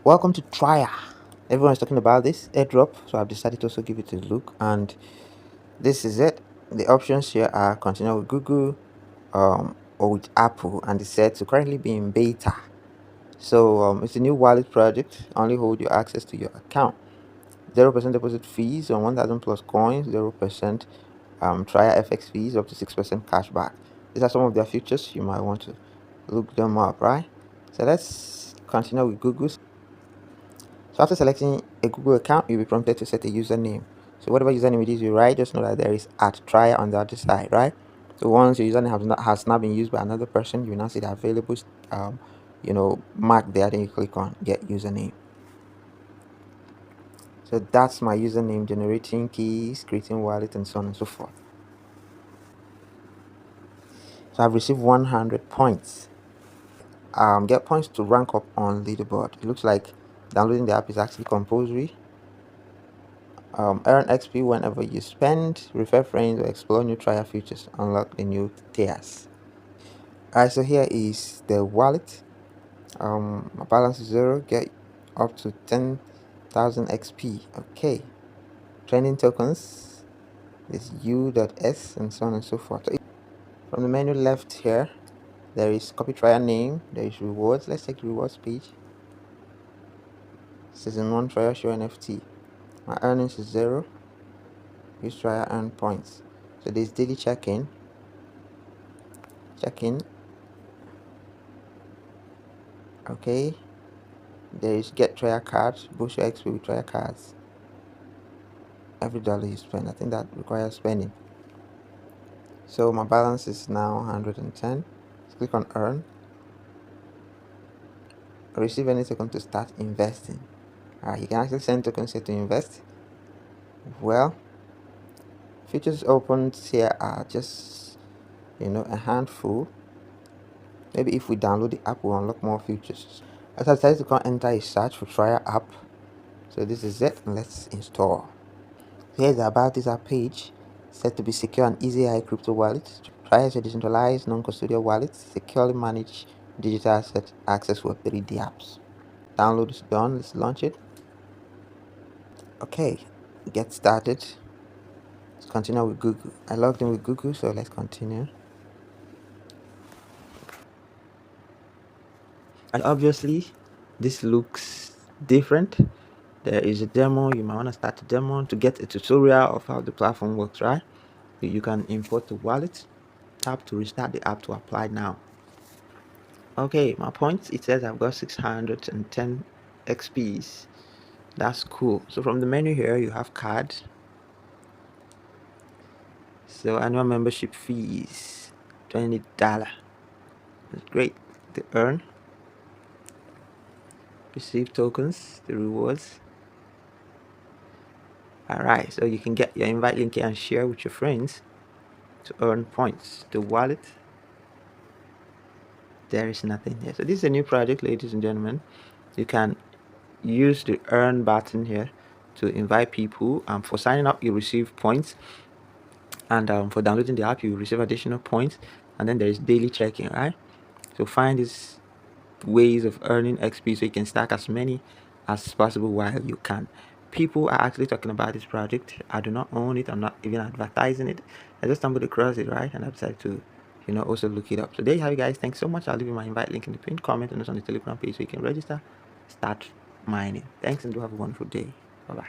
Welcome to Tria. Everyone's talking about this airdrop, so I've decided to also give it a look. And this is it. The options here are continue with Google, or with Apple, and it's set to currently be in beta. So it's a new wallet project. Only hold your access to your account. 0% deposit fees on 1,000 plus coins. 0% Tria FX fees, up to 6% cashback. These are some of their features. You might want to look them up, right? So let's continue with Google. So after selecting a Google account, you'll be prompted to set a username. So whatever username it is you write, just know that there is @tria on the other side, right? So once your username has not been used by another person, you will now see the available mark there. Then you click on get username. So that's my username, generating keys, creating wallet, and so on and so forth. So I've received 100 points. Get points to rank up on leaderboard. It looks like downloading the app is actually compulsory. Earn XP whenever you spend, refer friends, or explore new trial features. Unlock the new tiers. Alright, so here is the wallet. My balance is 0. Get up to 10,000 XP. Okay. Trending tokens is U.S and so on and so forth. So from the menu left here, there is copy trial name. There is rewards. Let's take the rewards page. Season 1 trial show NFT. My earnings is 0. Use trial earn points. So there's daily check-in. Okay, there is get trial cards, boost your XP with trial cards. Every dollar you spend, I think that requires spending. So my balance is now 110. Let's click on earn. Receive any token to start investing. You can actually send tokens here to invest. Well, features opened here are just a handful. Maybe if we download the app, we'll unlock more features. As I decided to enter a search for trial app. So this is it, and let's install. Here's the about this app page. Set to be secure and easy AI crypto wallet. Tria is a decentralized non-custodial wallet, securely managed digital asset access Web 3D apps. Download is done. Let's launch it. Okay, get started. Let's continue with Google. I logged in with Google, so let's continue. And obviously, this looks different. There is a demo. You might want to start a demo to get a tutorial of how the platform works, right? You can import the wallet. Tap to restart the app to apply now. Okay, my points, it says I've got 610 XPs. That's cool. So from the menu here, you have cards. So annual membership fees, $20. That's great. The earn, receive tokens, the rewards. Alright, so you can get your invite link here and share with your friends to earn points. The wallet, there is nothing here. So this is a new project, ladies and gentlemen. You can use the earn button here to invite people. For signing up, you receive points, and for downloading the app, you receive additional points. And then there is daily checking, right? So find these ways of earning XP so you can stack as many as possible while you can. People are actually talking about this project. I do not own it. I'm not even advertising it. I just stumbled across it, right? And I decided to also look it up. So there you have it, guys. Thanks so much. I'll leave you my invite link in the pinned comment and also on the Telegram page so you can register, start mining. Thanks, and do have a wonderful day. Bye bye.